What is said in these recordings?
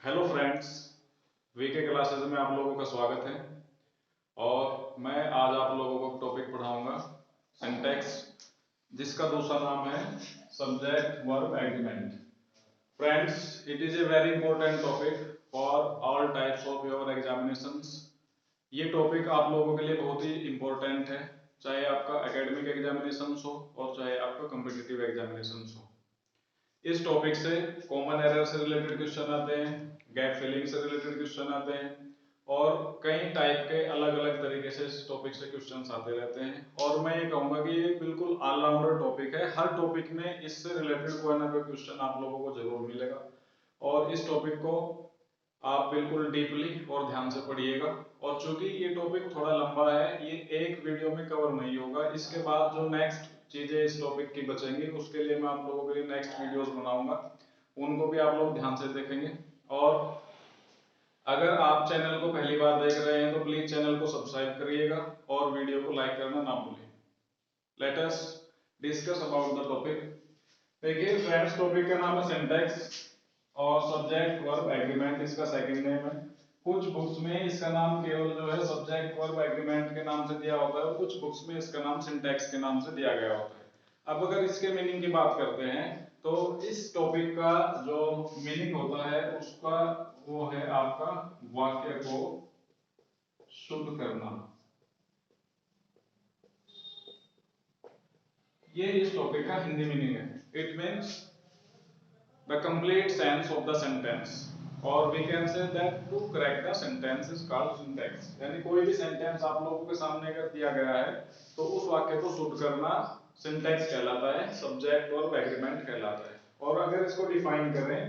Hello friends, VK classes में आप लोगों का स्वागत है। और मैं आज आप लोगों को टॉपिक पढ़ाऊंगा सिंटैक्स, जिसका दूसरा नाम है subject verb agreement. Friends, it is a very important topic for all types of your examinations. ये टॉपिक आप लोगों के लिए बहुत ही इंपॉर्टेंट है, चाहे आपका एकेडमिक एग्जामिनेशन हो और चाहे आपका कॉम्पिटिटिव एग्जामिनेशन हो। इस टॉपिक से कॉमन एरर से रिलेटेड क्वेश्चन आते हैं, गैप फिलिंग से रिलेटेड क्वेश्चन आते हैं और कई टाइप के अलग अलग तरीके से इस टॉपिक से क्वेश्चंस आते रहते हैं। और मैं ये कहूंगा कि ये बिल्कुल ऑलराउंडर टॉपिक है। हर टॉपिक में इससे रिलेटेड कोई ना कोई क्वेश्चन आप लोगों को जरूर मिलेगा और इस टॉपिक को आप बिल्कुल डीपली और ध्यान से पढ़िएगा। और चूंकि ये टॉपिक थोड़ा लंबा है, ये एक वीडियो में कवर नहीं होगा। इसके बाद जो नेक्स्ट चीजें इस टॉपिक की बचेंगी उसके लिए मैं आप लोगों के लिए नेक्स्ट वीडियोस बनाऊंगा, उनको भी आप लोग ध्यान से देखेंगे। और अगर आप चैनल को पहली बार देख रहे हैं तो प्लीज चैनल को सब्सक्राइब करिएगा और वीडियो को लाइक करना ना भूलें। Let us discuss about the topic. देखिए फ्रेंड्स, टॉपिक का नाम है सिंटैक्स और सब्जेक्ट वर्ब एग्रीमेंट इसका सेकंड नेम है। कुछ बुक्स में इसका नाम केवल जो है सब्जेक्ट वर्ब एग्रीमेंट के नाम से दिया होता है और कुछ बुक्स में इसका नाम सिंटैक्स के नाम से दिया गया होता है। अब अगर इसके मीनिंग की बात करते हैं तो इस टॉपिक का जो मीनिंग होता है उसका वो है आपका वाक्य को शुद्ध करना। ये इस टॉपिक का हिंदी मीनिंग है। It means the complete sense of the sentence, or we can say that to correct the sentence is called syntax। यानी कोई भी सेंटेंस आप लोगों के सामने अगर दिया गया है तो उस वाक्य को शुद्ध करना सिंटैक्स कहलाता है, सब्जेक्ट और एग्रीमेंट कहलाता है। और अगर इसको डिफाइन करें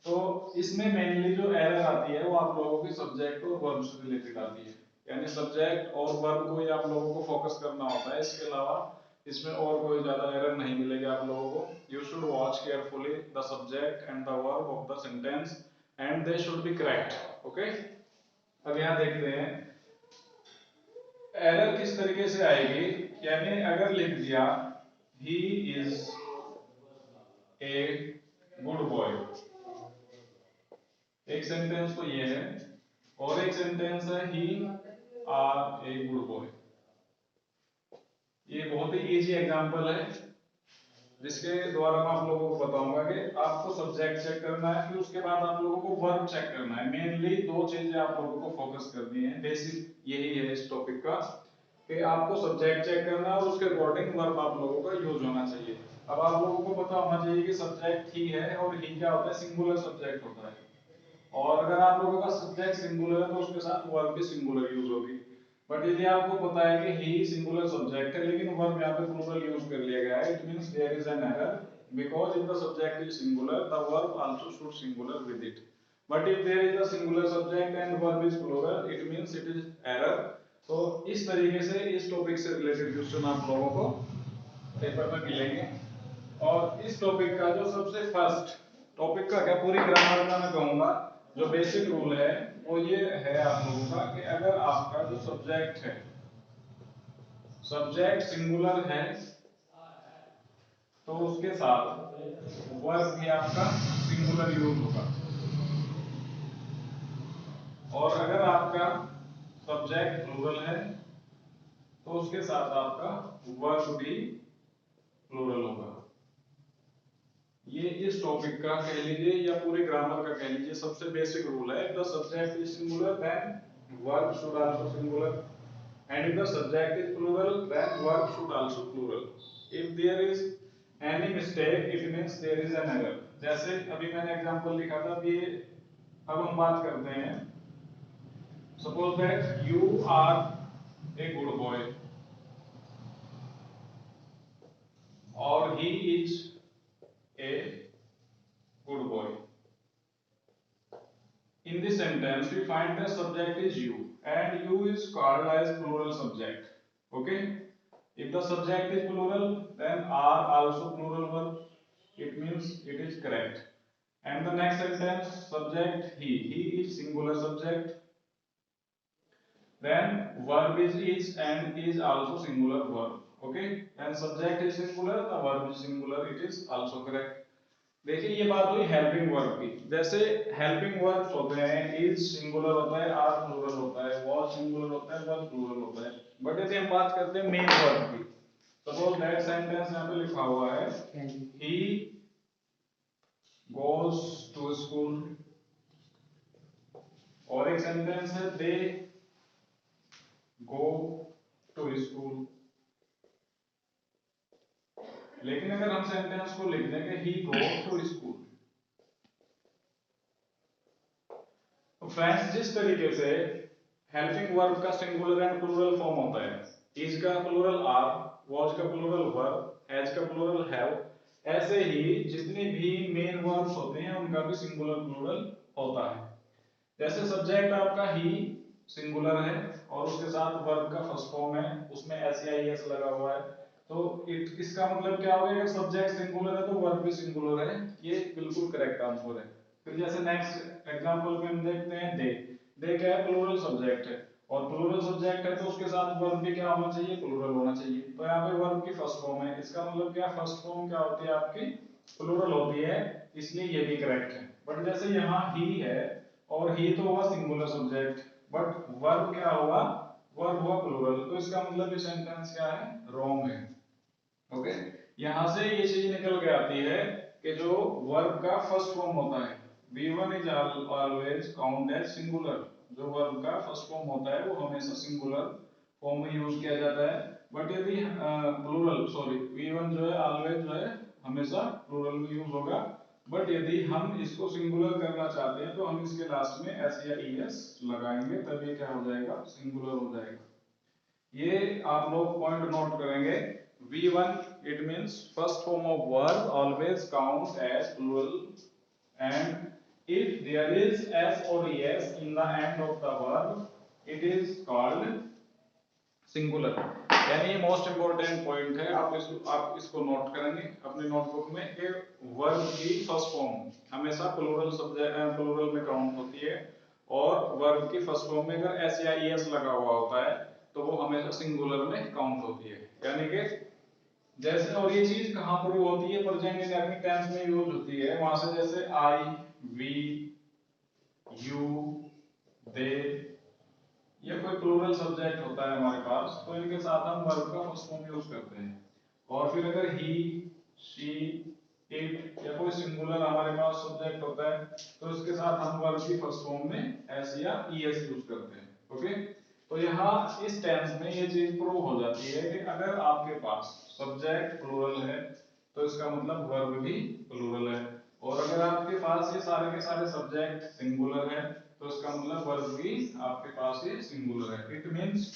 तो इसमें मेनली जो एरर आती है वो आप लोगों की सब्जेक्ट और वर्ब से रिलेटेड आती है। यानी सब्जेक्ट और वर्ब को ही आप लोगों को फोकस करना होता है, इसके अलावा इसमें और कोई ज्यादा एरर नहीं मिलेगी आप लोगों को। You should watch carefully the subject and the verb of the sentence and they should be correct. Okay, अब यहाँ देखते हैं एरर किस तरीके से आएगी। यानी अगर लिख दिया he is a good boy, एक सेंटेंस तो ये है और एक सेंटेंस है ही आर ए गुड बॉय। ये बहुत ही इजी एग्जांपल है जिसके द्वारा मैं आप लोगों को बताऊंगा कि आपको सब्जेक्ट चेक करना है, फिर उसके बाद आप लोगों को वर्ब चेक करना है। मेनली दो चीजें आप लोगों को फोकस करनी है, बेसिक यही है इस टॉपिक का कि आपको सब्जेक्ट चेक करना है और उसके अकॉर्डिंग वर्ब आप लोगों का यूज होना चाहिए। अब आप लोगों को पता होना चाहिए कि सब्जेक्ट ही है और ही क्या होता है, सिंगुलर सब्जेक्ट होता है। और अगर आप लोगों का सब्जेक्ट सिंगुलर है तो उसके साथ वर्ब भी सिंगुलर यूज होगी। बट यदि आपको पता है कि ही सिंगुलर सब्जेक्ट है लेकिन वर्ब यहाँ पे प्लूरल यूज कर लिया गया है, it means there is an error because if the subject is singular the verb also should singular with it. But if there is a singular subject and verb is plural it means it is error. तो इस तरीके से इस topic से related question आप लोगों को paper में मिलेंगे। और इस टॉपिक का जो सबसे फर्स्ट टॉपिक का क्या पूरी ग्रामर का मैं कहूंगा जो बेसिक रूल है वो ये है आप लोगों का कि अगर आपका जो सब्जेक्ट है, सब्जेक्ट सिंगुलर है तो उसके साथ वर्ब भी आपका सिंगुलर यूज होगा। और अगर आपका सब्जेक्ट प्लूरल है तो उसके साथ आपका वर्ब भी प्लूरल होगा। ये इस टॉपिक का कह लीजिए या पूरे ग्रामर का कह लीजिए सबसे बेसिक रूल है। The subject is singular then verb should also singular and if the subject is plural then verb should also plural। if there is any mistake it means there is an error। जैसे अभी मैंने example लिखा था, अभी अब हम बात करते हैं suppose that you are a good boy or he is a good boy। In this sentence we find the subject is you and you is called as plural subject। Okay, if the subject is plural then are also plural verb, it means it is correct। And the next sentence subject he is singular subject, then verb is and is also singular verb। Okay, and subject is singular, the verb is singular, it is also correct। देखिए ये बात हुई helping verb की। जैसे helping verbs होते हैं, is singular होता है, आर प्लूरल होता है, वाज सिंगुलर होता है, वर प्लूरल होता है। बट यदि हम बात करते हैं मेन वर्ब की, सपोज दैट सेंटेंस यहाँ पे लिखा हुआ है ही गोज टू स्कूल, और एक सेंटेंस है दे गो टू स्कूल। लेकिन अगर हम सेंटेंस को लिख देंगे ही गो टू स्कूल, तो फ्रेंड्स जिस तरीके से हेल्पिंग वर्ब का सिंगुलर एंड प्लूरल फॉर्म होता है, इज का प्लूरल आर, वाज का प्लूरल वर, हैज का प्लूरल हैव, ऐसे ही जितने भी मेन वर्ब्स होते हैं उनका भी सिंगुलर प्लूरल होता है। जैसे सब्जेक्ट आपका ही सिंगुलर है और उसके साथ वर्ब का फर्स्ट फॉर्म है, उसमें एस या एस लगा हुआ है, तो इसका मतलब क्या हो गया, अगर सब्जेक्ट सिंगुलर है तो वर्ब भी सिंगुलर है। ये बिल्कुल करेक्ट आंसर है। फिर जैसे नेक्स्ट एग्जांपल में हम देखते हैं दे क्या है, प्लूरल सब्जेक्ट है, और प्लूरल सब्जेक्ट है तो उसके साथ वर्ब भी क्या होना चाहिए, प्लूरल होना चाहिए। तो यहाँ पे वर्ब की फर्स्ट फॉर्म है, इसका मतलब क्या, फर्स्ट फॉर्म क्या होती है आपकी, प्लूरल होती है, इसलिए ये भी करेक्ट है। बट जैसे यहाँ ही है और ही तो हुआ सिंगुलर सब्जेक्ट, बट वर्ब क्या हुआ, वर्ब हुआ प्लूरल, तो इसका मतलब ये सेंटेंस क्या है, रॉन्ग है। ओके, यहां से ये चीज निकल के आती है कि जो वर्ब का फर्स्ट फॉर्म होता है, V1 is always count as singular. जो वर्ब का फर्स्ट फॉर्म होता है वो हमेशा सिंगुलर फॉर्म में यूज किया जाता है। बट यदि प्लूरल सॉरी V1 जो है ऑलवेज जो है हमेशा प्लूरल में यूज होगा। बट यदि हम इसको सिंगुलर करना चाहते हैं तो हम इसके लास्ट में एस या ES लगाएंगे, तब ये क्या हो जाएगा, सिंगुलर हो जाएगा। ये आप लोग पॉइंट नोट करेंगे। V1 it means first form of verb always count as plural, and if there is s or es in the end of the verb it is called singular। यानी ये most important point है, आप इसको note करेंगे अपने notebook में कि verb की फर्स्ट फॉर्म हमेशा प्लूरल सब्जेक्ट प्लूरल में काउंट होती है, और वर्ब की फर्स्ट फॉर्म में अगर s या es लगा हुआ होता है तो वो हमेशा सिंगुलर में काउंट होती है। यानी कि जैसे, और ये चीज कहां पर होती है, प्रेजेंट इंडेफिनिट टेंस में यूज होती है, वहां से जैसे आई, वी, यू, दे, ये कोई प्लूरल सब्जेक्ट होता है हमारे पास, तो इनके साथ हम वर्ब का फर्स्ट फॉर्म यूज करते हैं। और फिर अगर ही, शी, इट या कोई सिंगुलर हमारे पास सब्जेक्ट होता है तो इसके साथ हम वर्ब की फर्स्ट फॉर्म में एस या ES यूज करते हैं। ओके, तो यहाँ इस टेंस में ये चीज प्रूव हो जाती है कि अगर आपके पास सब्जेक्ट प्लूरल है तो इसका मतलब वर्ब भी प्लूरल है, और अगर आपके पास ये सारे के सारे सब्जेक्ट सिंगुलर है तो इसका मतलब वर्ब भी आपके पास ये सिंगुलर है। It means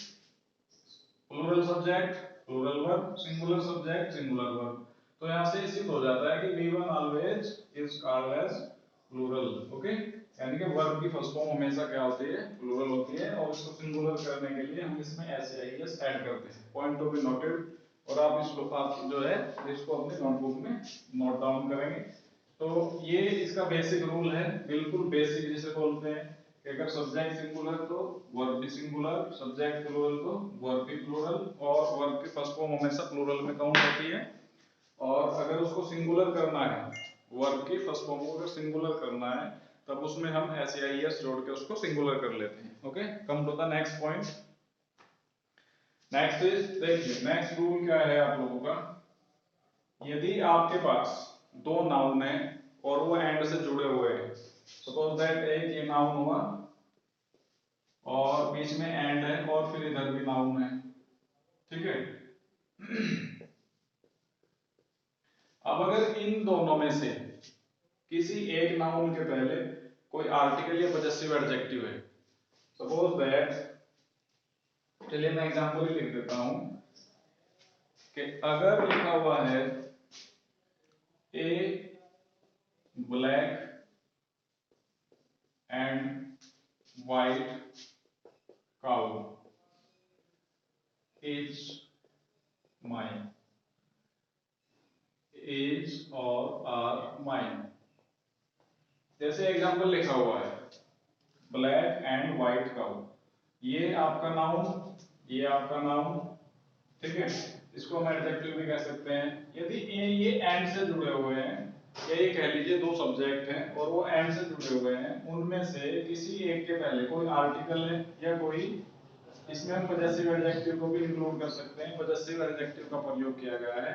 plural subject plural verb, singular subject singular verb. तो यहाँ से सिद्ध हो जाता है कि V1 always is called as plural. Okay, यानी कि वर्ब की फर्स्ट फॉर्म हमेशा क्या होती है, प्लूरल होती है, और इसको सिंगुलर करने के लिए हम इसमें एस या ES ऐड करते हैं। पॉइंट टू बी नोटेड, और आप इसको आप जो है इसको अपने नोटबुक में नोट डाउन करेंगे। तो ये इसका बेसिक रूल है, बिल्कुल बेसिक जिसे बोलते हैं कि अगर सब्जेक्ट सिंगुलर तो वर्ब भी सिंगुलर, सब्जेक्ट प्लूरल तो वर्ब भी प्लूरल, और वर्ब की फर्स्ट फॉर्म हमेशा प्लूरल में काउंट होती है। और अगर उसको सिंगुलर करना है, वर्ब की फर्स्ट फॉर्म को अगर सिंगुलर करना है तब उसमें हम एस या ES जोड़ के उसको सिंगुलर कर लेते हैं। Okay, come to the next point. Next is, देखिए नेक्स्ट रूल क्या है आप लोगों का, यदि आपके पास दो नाउन है और वो एंड से जुड़े हुए हैं, सपोज दैट एक ये नाउन हुआ और बीच में एंड है और फिर इधर भी नाउन है, ठीक है। अब अगर इन दोनों में से किसी एक नाउन के पहले कोई आर्टिकल या पजेसिव एडजेक्टिव है, सपोज दैट, चलिए मैं एग्जांपल ही लिख देता हूं कि अगर लिखा हुआ है a black and white cow is mine, is और आर माइन। जैसे एग्जांपल लिखा हुआ है ब्लैक एंड व्हाइट काउ, ये आपका नाउन, ये आपका नाउन, ठीक है, इसको हम एडजेक्टिव भी कह सकते हैं। यदि ये एंड से जुड़े हुए हैं या ये कह लीजिए दो सब्जेक्ट हैं और वो एंड से जुड़े हुए हैं, उनमें से किसी एक के पहले कोई आर्टिकल है या कोई, इसमें हम पजेसिव एडजेक्टिव को भी इंक्लूड कर सकते हैं, पजेसिव एडजेक्टिव का प्रयोग किया गया है,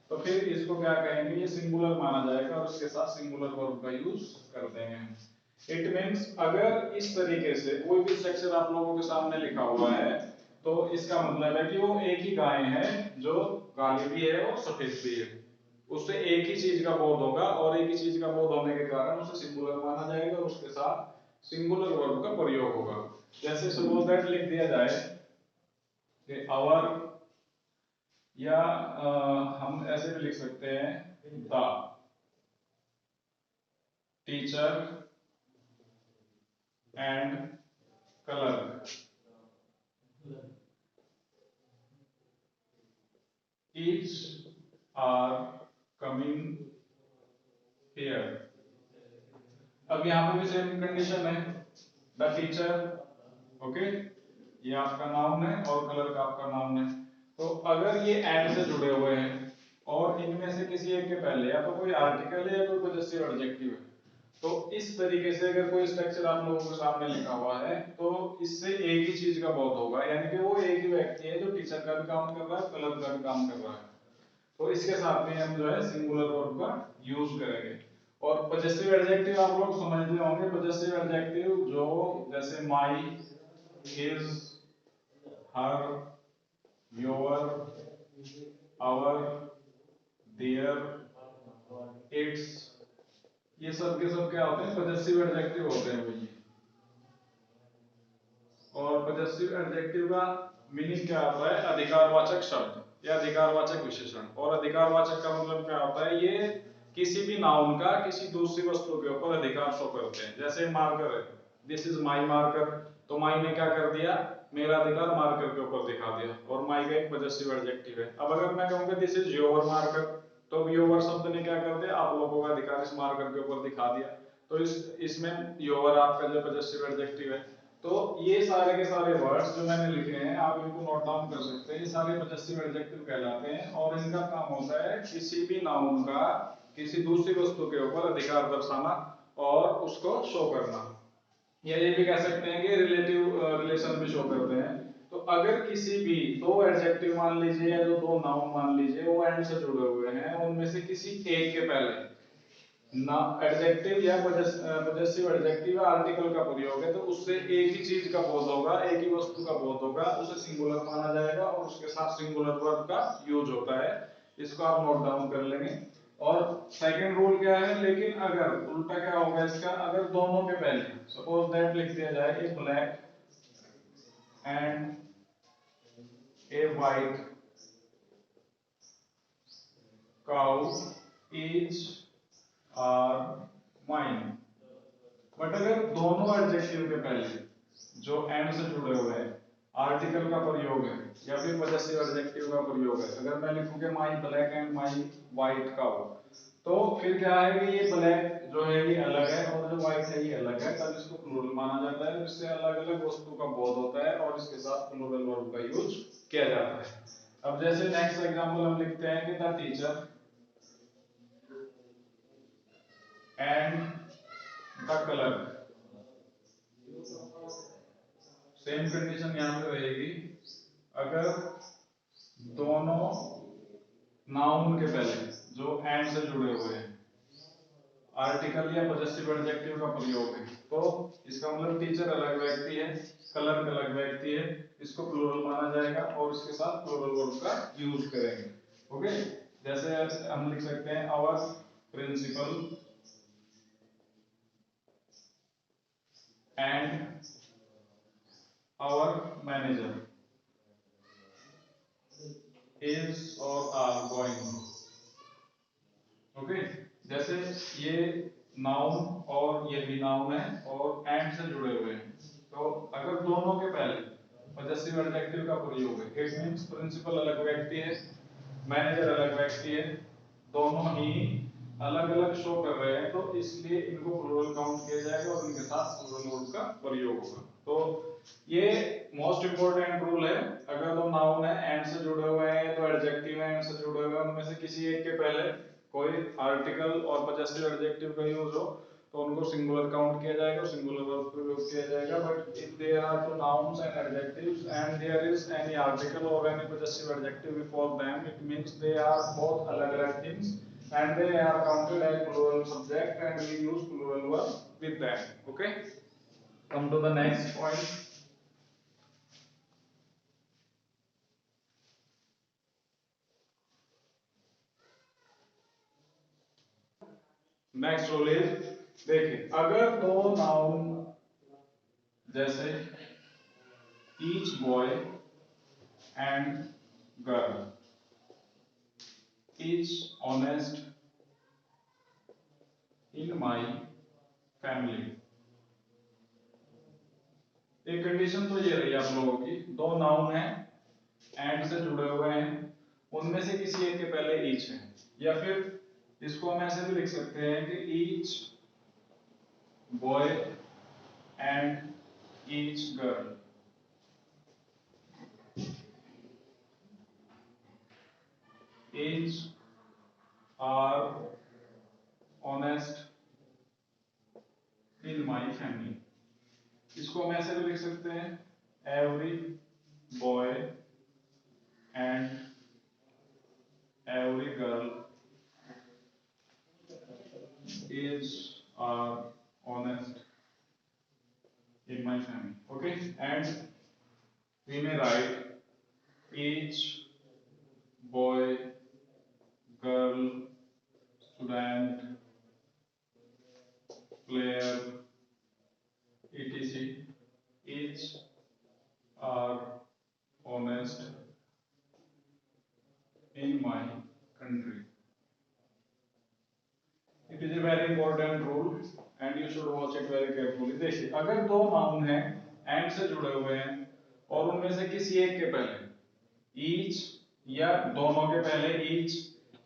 तो फिर इसको क्या कहेंगे, ये सिंगुलर माना जाएगा और उसके साथ सिंगुलर वर्ब का यूज कर देंगे। इट मींस अगर इस तरीके से कोई भी स्ट्रक्चर आप लोगों के सामने लिखा हुआ है तो इसका मतलब है कि वो एक ही गाय है जो काली भी है और सफेद भी है, उससे एक ही चीज का बोध होगा और एक ही चीज का बोध होने के कारण उसे सिंगुलर माना जाएगा और उसके साथ सिंगुलर वर्ब का प्रयोग होगा। जैसे सपोज दैट लिख दिया जाए कि आवर, या हम ऐसे भी लिख सकते हैं the teacher and clerk each are coming here। अब यहाँ पे भी सेम कंडीशन है, द टीचर, ओके, ये आपका नाउन है और क्लर्क आपका नाउन है। तो अगर ये एंड से जुड़े हुए हैं और इनमें से किसी एक के पहले या तो कोई आर्टिकल है या कोई पजेसिव एडजेक्टिव है, तो इस तरीके से अगर कोई स्ट्रक्चर आप लोगों के सामने लिखा हुआ है तो इससे एक ही चीज का बोध होगा, यानी कि वो एक ही व्यक्ति है जो टीचर का भी काम कर रहा है, क्लर्क का भी काम कर रहा है। तो इसके साथ में हम जो है सिंगुलर वर्ब का यूज करेंगे। और पजेसिव एडजेक्टिव आप लोग समझते होंगे, पजेसिव एडजेक्टिव जो जैसे my, his, her, your, our, their, its, ये सब के सब क्या होते हैं, पजेसिव एडजेक्टिव होते हैं भैया। और पजेसिव एडजेक्टिव का मीनिंग क्या होता है, अधिकारवाचक शब्द या अधिकारवाचक विशेषण। और अधिकारवाचक का मतलब क्या होता है, ये किसी भी नाउन का किसी दूसरी वस्तु के ऊपर अधिकार शो करते हैं। जैसे मार्कर है, दिस इज माई मार्कर, तो माई ने क्या कर दिया, मेरा अधिकार मार्कर के ऊपर दिखा दिया, और माई का एक पजेसिव एडजेक्टिव है। अब अगर मैं कहूंगा दिस इज योर मार्कर, तो योर शब्द ने क्या कर दिया, आप लोगों का अधिकार इस मार्कर के ऊपर दिखा दिया। तो इसमें योर आपका जो पजेसिव एडजेक्टिव है। तो ये सारे के सारे वर्ड्स जो मैंने लिखे हैं आप इनको नोट डाउन कर सकते हैं, ये सारे पजेसिव एडजेक्टिव कहलाते हैं और इनका काम होता है किसी भी नाउन का किसी दूसरी वस्तु के ऊपर अधिकार दर्शाना और उसको शो करना, या ये भी कह सकते हैं कि रिलेटिव रिलेशन भी शो करते हैं। तो अगर किसी भी दो एडजेक्टिव मान लीजिए या जो दो नाउन मान लीजिए वो एंड से जुड़े हुए हैं, उनमें से किसी एक के पहले ना एडजेक्टिव या पजेसिव एडजेक्टिव या आर्टिकल का प्रयोग है तो उससे एक ही चीज का बोध होगा, एक ही वस्तु का बोध होगा, उसे सिंगुलर माना जाएगा और उसके साथ सिंगुलर वर्ब का यूज होता है। इसको आप नोट डाउन कर लेंगे। और सेकंड रूल क्या है, लेकिन अगर उल्टा क्या होगा इसका, अगर दोनों के पहले सपोज दैट लिख दिया जाए a black and a white cow is are mine, but अगर दोनों एडजेक्टिव के पहले जो एंड से जुड़े हुए हैं आर्टिकल का प्रयोग है या फिर पजेसिव एडजेक्टिव का प्रयोग है, अगर मैं लिखूं कि my black and my white cow, तो फिर क्या है कि ये ब्लैक जो है ये अलग है और जो व्हाइट है ये अलग है, तब इसको प्लूरल माना जाता है, इससे अलग अलग वस्तु का बोध होता है और इसके साथ प्लूरल वर्ब का यूज किया जाता है। अब जैसे नेक्स्ट एग्जांपल हम लिखते हैं कि the teacher and the clerk, same condition यहां पे रहेगी, अगर दोनों नाउन के पहले जो एंड से जुड़े हुए हैं आर्टिकल या पजेसिव एडजेक्टिव का प्रयोग है, तो इसका मतलब टीचर अलग व्यक्ति है, क्लर्क अलग व्यक्ति है, इसको प्लूरल माना जाएगा और इसके साथ प्लूरल वर्ब का यूज करेंगे। ओके, जैसे हम लिख सकते हैं our principal and our manager is or are going। Okay, जैसे ये नाउन और ये भी नाउन है और एंड से जुड़े हुए हैं, तो अगर दोनों के पहले पजेसिव एडजेक्टिव का प्रयोग है, इट मींस प्रिंसिपल अलग व्यक्ति है, मैनेजर अलग व्यक्ति है, दोनों ही अलग अलग शो कर रहे हैं, तो इसलिए इनको प्लूरल काउंट किया जाएगा और इनके साथ प्लूरल वर्ब का प्रयोग होगा। तो ये मोस्ट इंपोर्टेंट रूल है, अगर दो नाउन है एंड से जुड़े हुए हैं तो एडजेक्टिव है एंड से जुड़े हुए हैं, उनमें से किसी एक के पहले कोई आर्टिकल और पजेसिव एडजेक्टिव का यूज हो तो उनको सिंगुलर काउंट किया जाएगा, सिंगुलर वर्ब का यूज किया जाएगा। But if there are two nouns and adjectives and there is any article और any possessive adjective before them, it means they are both अलग-अलग things and they are counted as plural subject and we use plural verb with them. Okay, come to the next point. Next rule is, देखिए अगर दो noun जैसे each boy and girl, each honest in my family, एक condition तो ये रही आप लोगों की, दो नाउन है एंड से जुड़े हुए हैं, उनमें से किसी एक के पहले ईच है, या फिर इसको हम ऐसे भी लिख सकते हैं कि each boy and each girl, each are honest in my family. इसको हम ऐसे भी लिख सकते हैं, every boy and every girl is are honest in my family. Okay, and we may write each boy, girl, student, player, etc. each are honest in my country. It is a very important rule and you should watch it very carefully. देखिए अगर दो noun हैं and से जुड़े हुए हैं और उनमें से किसी एक के पहले ईच या दोनों के पहले ईच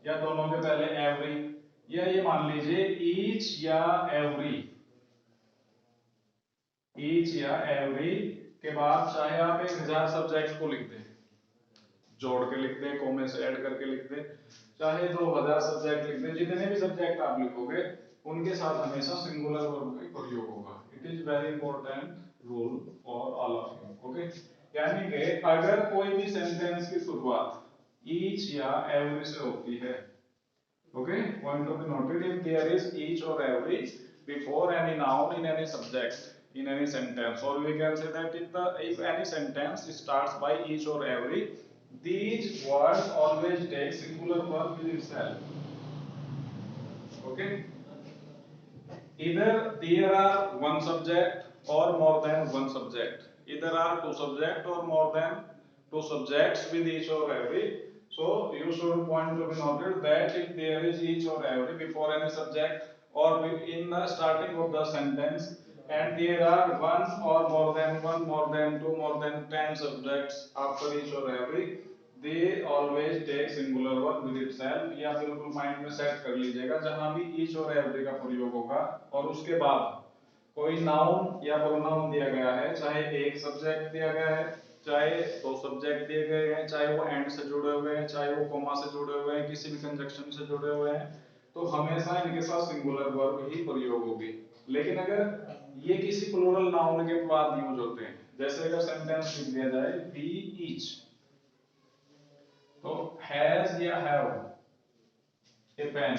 या दोनों के पहले एवरी, या ये मान लीजिए ईच या एवरी, ईच या एवरी के बाद चाहे आप एक हजार सब्जेक्ट को लिख दें, जोड़ के लिख दें, कॉमे से ऐड करके लिख दें, चाहे 2000 सब्जेक्ट लिख दें, जितने भी सब्जेक्ट आप लिखोगे उनके साथ हमेशा सिंगुलर वर्ब का प्रयोग होगा। It is very important rule for all of you. Okay, यानी कि अगर कोई भी सेंटेंस की शुरुआत ईच या एवरी से होती है, okay, point to be noted, if there is each और every before any noun in any subject in any sentence, or we can say that if any sentence starts by each or every, these words always take singular verb with itself. Okay, either there are one subject or more than one subject, either are two subject or more than two subjects with each or every. So you should point to be noted that if there is each or every before any subject or in the starting of the sentence, and there are one or more than one, more than two, more than 10 subjects after each or every, they always take singular verb with itself। या बिल्कुल mind में set कर लीजिएगा, जहां भी each और every का प्रयोग होगा और उसके बाद कोई नाउन या प्रोनाउन दिया गया है, चाहे एक सब्जेक्ट दिया गया है, चाहे दो सब्जेक्ट दिए गए हैं, चाहे वो एंड से जुड़े हुए हैं, चाहे वो कॉमा से जुड़े हुए हैं, किसी भी कंजक्शन से जुड़े हुए हैं, तो हमेशा इनके साथ सिंगुलर वर्ब ही प्रयोग होगी। लेकिन अगर ये किसी प्लूरल नाउन के बाद यूज होते हैं, जैसे अगर सेंटेंस लिख दिया जाए वी ईच, तो हैज या हैव ए पेन,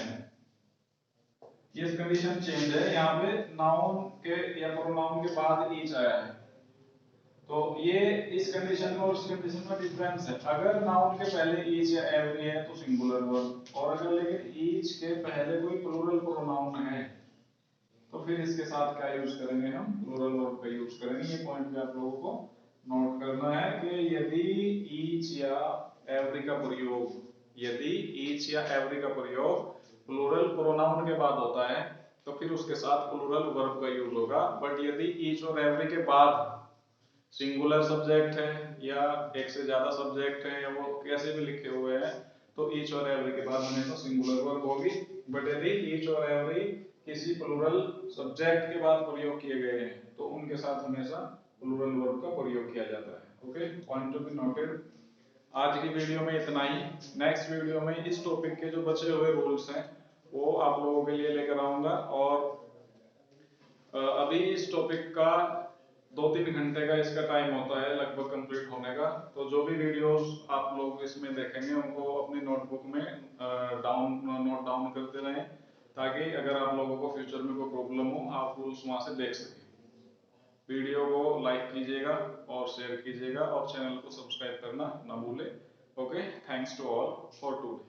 ये कंडीशन चेंज है, यहाँ पे नाउन के या प्रोनाउन के बाद ईच आया है, तो ये इस कंडीशन में और उस कंडीशन में डिफरेंस है। अगर नाउन के पहले ईच या एवरी है तो सिंगुलर वर्ब, और अगर लेकिन ईच के पहले कोई प्लूरल प्रोनाउन है तो फिर इसके साथ क्या यूज करेंगे, हम प्लूरल वर्ब का यूज करेंगे। ये पॉइंट भी आप लोगों को नोट करना है कि यदि ईच या एवरी का प्रयोग, यदि ईच या एवरी का प्रयोग प्लूरल प्रोनाउन के बाद होता है तो फिर उसके साथ प्लूरल वर्ब का यूज होगा। बट यदि ईच और एवरी के बाद सिंगुलर सब्जेक्ट है या एक से ज्यादा सब्जेक्ट है या वो कैसे भी लिखे हुए हैं, तो ईच और एवरी के बाद हमेशा सिंगुलर वर्ब होगी। बट यदि ईच और एवरी किसी प्लूरल सब्जेक्ट के बाद प्रयोग किए गए हैं तो उनके साथ हमेशा प्लूरल वर्ब का प्रयोग किया जाता है। Okay, point to be noted. आज की वीडियो में इतना ही। नेक्स्ट वीडियो में इस टॉपिक के जो बचे हुए रूल्स हैं वो आप लोगों के लिए लेकर आऊंगा। और अभी इस टॉपिक का 2-3 घंटे का इसका टाइम होता है लगभग कंप्लीट होने का। तो जो भी वीडियोस आप लोग इसमें देखेंगे उनको अपनी नोटबुक में नोट डाउन करते रहें, ताकि अगर आप लोगों को फ्यूचर में कोई प्रॉब्लम हो आप उस वहां से देख सकें। वीडियो को लाइक कीजिएगा और शेयर कीजिएगा और चैनल को सब्सक्राइब करना ना भूलें। Okay, thanks to all for today.